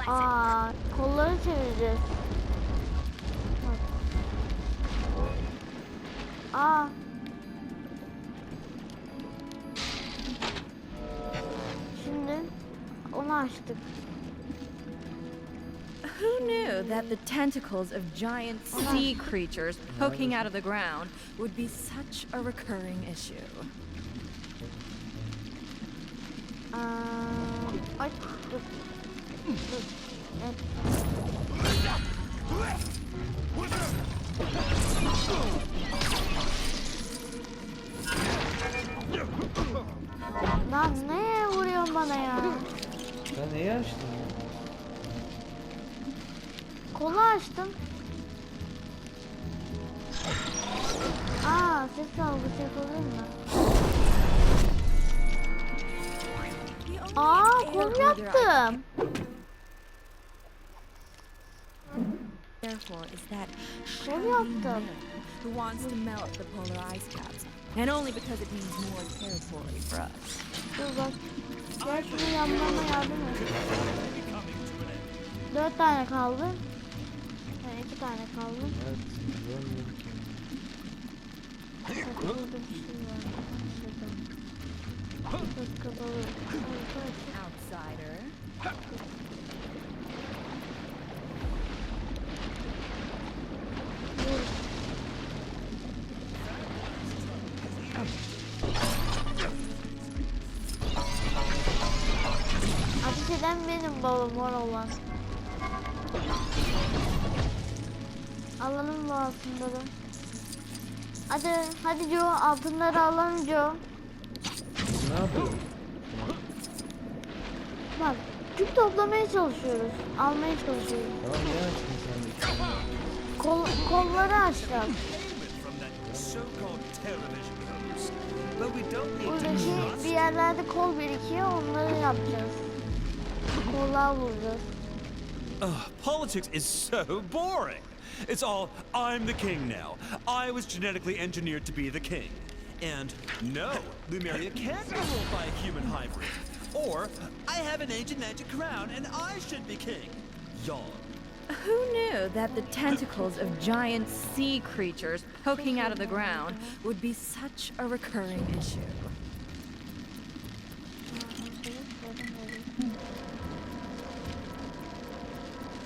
Aa, kolları çevireceğiz. Bak. Aa. Şimdi onu açtık. Who knew that the tentacles of giant sea creatures poking out of the ground would be such a recurring issue? Ay, dur. Dur. Evet. Lan neye vuruyorsun bana ya? Sen neyi açtın ya? Kolu açtım. Aa, ses algısı yapabilir mi? Aa, kol yaptım. Therefore, is that Kol shiny yaptım. man who wants to melt the polar ice caps, and only because it means more territory for us. Dur bak. Gel şunu yanmama yardım et. 4 tane kaldı. Yani 2 tane kaldı. Evet, görmüyorum ki. Bak, burada bir şey var. Şurada. Çok kapalı. Outsider. Dur. Ateş eden benim babam mor olan. Alalım bu altınları. Hadi Joe, altınları alalım Joe. Ne yapıyorsun? Bak, küp toplamaya çalışıyoruz. Almaya çalışıyoruz. Tamam, ne açtın sen de? Kolları açacağız. Buradaki bir yerlerde kol birikiyor, onları yapacağız. Kollar vuracağız. Politics is so boring. It's all, I'm the king now. I was genetically engineered to be the king. And no, Lumeria can't be ruled by a human hybrid. Or, I have an ancient magic crown and I should be king. Yawn. Who knew that the tentacles of giant sea creatures poking out of the ground would be such a recurring issue?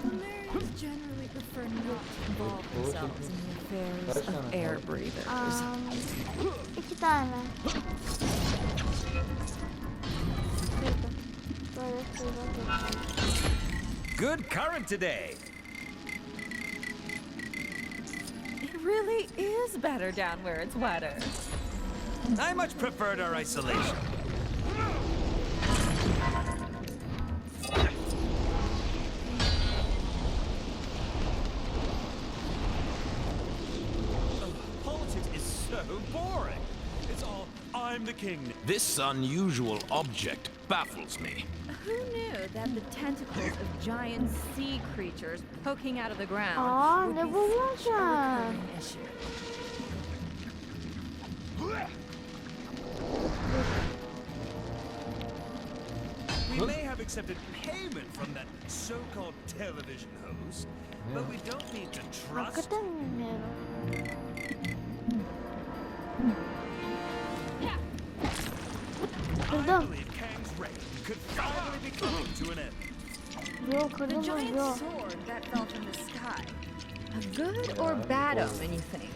Lumerians generally prefer not to involve themselves in the affairs of air breathers. 2 tane. Böyle şuradan. Good current today. It really is better down where it's wetter. I much preferred our isolation. Politics is so boring. It's all, I'm the king. This unusual object baffles me. Who knew that the tentacles of giant sea creatures poking out of the ground Aa, would ne be buldun such a sen? recurring issue? We may have accepted payment from that so-called television host, but we don't need to trust. Hakikaten bilmiyorum. I Kırdım. believe Kang's reign could finally be coming to an end. Yok, The kırdım giant yok. sword that fell from the sky. A good or bad omen, you think?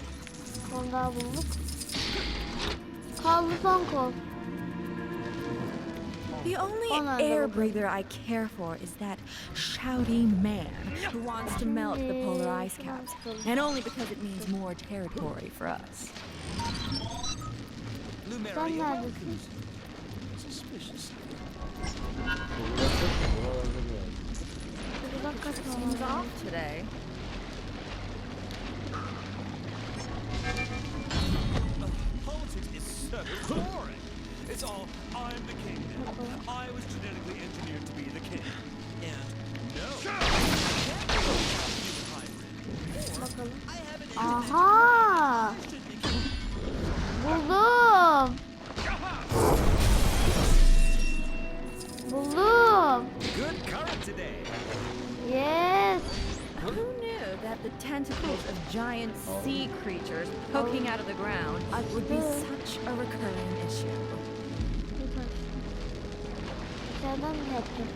Kol daha bulduk. Kaldı son kol. The only Hold on, air double breather I care for is that shouty man who wants to melt the polar ice caps, and only because it means more territory for us. Sen Lumeria neredesin? welcomes you. Suspicious. Buralarda bir yer. Uzak kaçma. Seems off today. Politics is so boring. It's all, I'm the king now. I was genetically engineered to be the king. And no, I can't be a human hybrid. Or Bakalım. I have an Aha! should be king. Buldum. Buldum. Good current today. Yes. Who knew that the tentacles of giant sea creatures poking out of the ground would be such a recurring issue? İçeriden mi yaptın?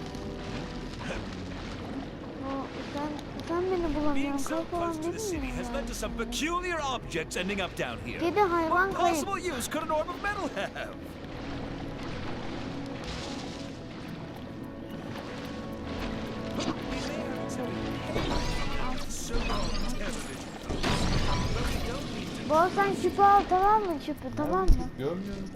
Sen beni Being bulamıyorsun. so Kalk falan close to the dedin city mi has ya? led to some peculiar objects ending up down here. Kedi hayvan What kayıp. possible use could an orb of metal have? Bol sen küpü al, tamam mı, küpü, tamam mı? Görmüyorum.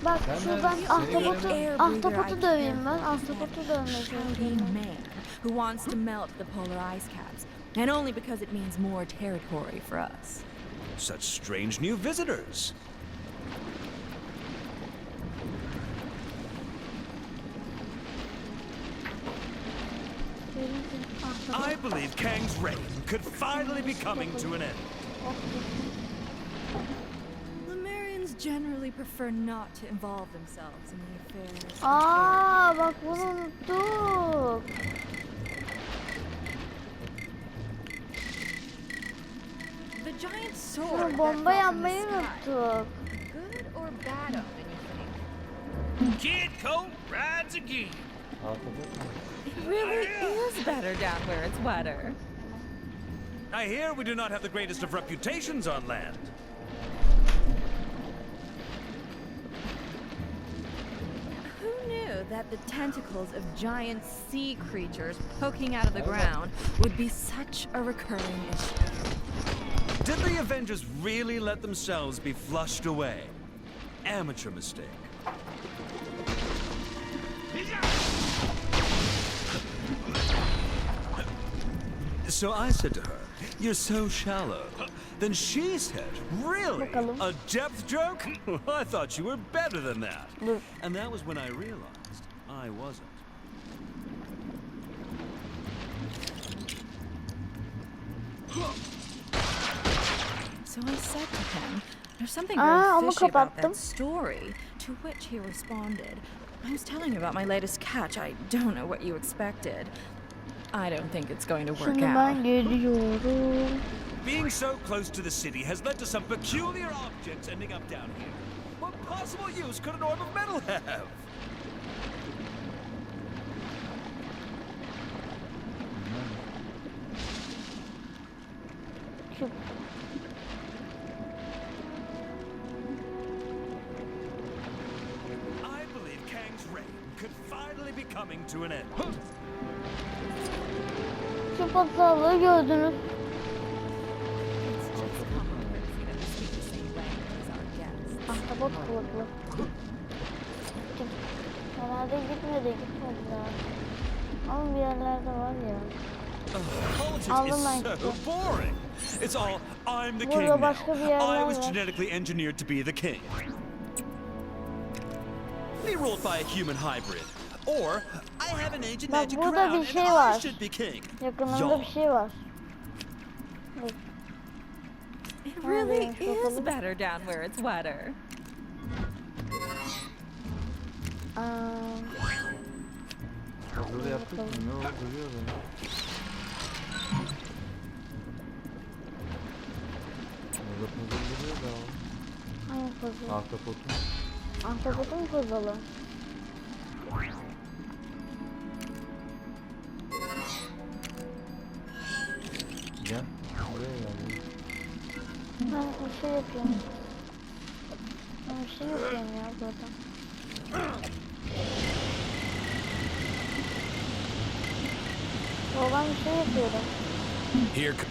Bak Ben şuradan neredeyim? ahtapotu döveyim ben. Ahtapotu dövmek Shouting istiyorum. man who wants to melt the polar ice caps, and only because it means more territory for us. Such strange new visitors. I believe Kang's reign could finally be coming to an end. Lemurians generally prefer not to involve themselves in the affairs. Aa bak bunu unuttuk. The giant sword Bunu that bomba fell from the yapmayı sky. unuttuk. Good or bad omen, you think? Kid Colt rides again. Ahtapot mu? It really is better down where it's wetter. I hear we do not have the greatest of reputations on land. Who knew that the tentacles of giant sea creatures poking out of the ground would be such a recurring issue? Did the Avengers really let themselves be flushed away? Amateur mistake. So I said to her, "You're so shallow." Then she said, "Really? Bakalım. A depth joke? I thought you were better than that." Dur. And that was when I realized I wasn't. So I said to him, "There's something Aa, very onu fishy about kapattım. that story." To which he responded, "I was telling you about my latest catch. I don't know what you expected. I don't think it's going to work Şimdi out." ben geliyorum. Being so close to the city has led to some peculiar objects ending up down here. What possible use could an orb of metal have? Küp. I believe Kang's reign could finally be coming to an end. Küp hastalığı gördünüz. It's just common courtesy that we speak the same language as our guests. Ahtapot kılıklı. Gittim. Herhalde gitmedi daha. Ama bir yerlerde var ya. Politics Aldım is ben so kitabı. boring. It's all, I'm the king Burada now. başka bir yerler I was var. genetically engineered to be the king. Be ruled by a human hybrid. Or, I have an ancient Bak, magic burada crown bir and şey I var. should be king. Yakınında Y'all. bir şey var. It really yes, is bakalım. better down where it's wetter. Hazır yaptık mı? Ne oldu? Duruyor beni. Orada puzzle duruyor da o. Hangi puzzle? Ahtapotun. Ahtapotun puzzle'ı. Gel. Buraya gel. Ben bir şey yapıyorum. Ben bir şey yapıyorum ya burada. Ben bir şey yapıyorum. Here c-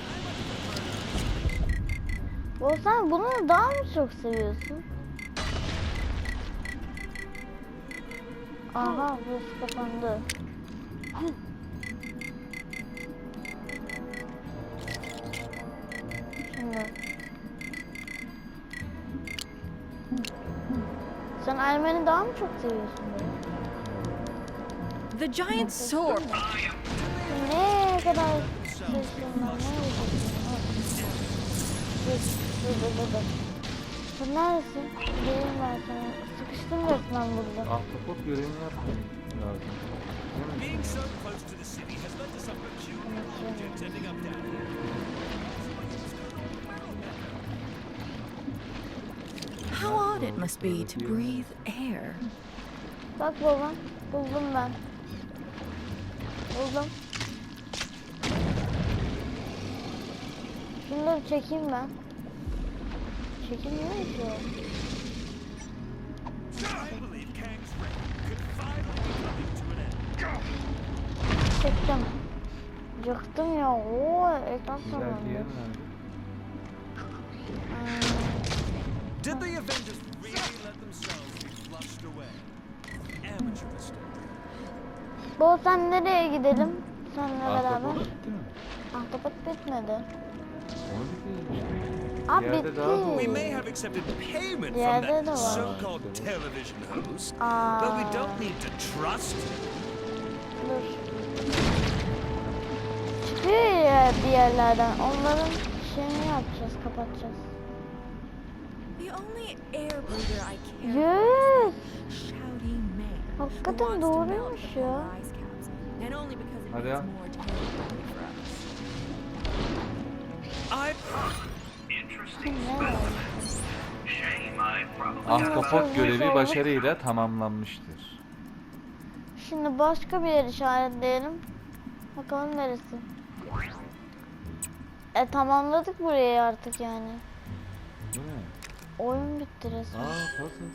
Sen bunu daha mı çok seviyorsun? Aha, burası kapandı. Şimdi. Sen Ermeni daha mı çok seviyorsun böyle? The giant sword. Ne kadar seviyorsun ben, ne yapacaksın? Dur. Sen neredesin? Geleyim ben sana. Sıkıştım resmen burada. Ahtapot görevini yapmam lazım. Değil mi? Being so winding up down here. How odd it must be to breathe air. Bak baba, buldum ben. Buldum. Şunları çekeyim ben. Çekilmiyor ki o. I believe Kang's reign could finally be coming to an end. Çektim. Yıktım ya. Oo, ekran Güzel bir yer tamamdır. nerede? Did the Avengers really let themselves be flushed away? Amateur mistake. Bol sen nereye gidelim? Seninle beraber. Ahtapot bitti mi? Ahtapot bitmedi. Onu bitti işte. Abi Bir yerde daha bitti. We doğru. may have accepted payment from Yeah, that they're the so-called television host, Aa. but we don't need to trust him. Dur. Çıkıyor ya bir yerlerden. Onların şeyini yapacağız, kapatacağız. The only air breather I care Yes. for is that shouty man who Hakikaten wants to melt doğruymuş the ya. polar ice caps, and only because it Hadi makes ya. more territory for us. Ne var? Ahtapot görevi başarıyla tamamlanmıştır. Şimdi başka bir yer işaretleyelim. Bakalım neresi? Tamamladık burayı artık yani. Bu ne? Oyun bitti resmen. Aa puzzle.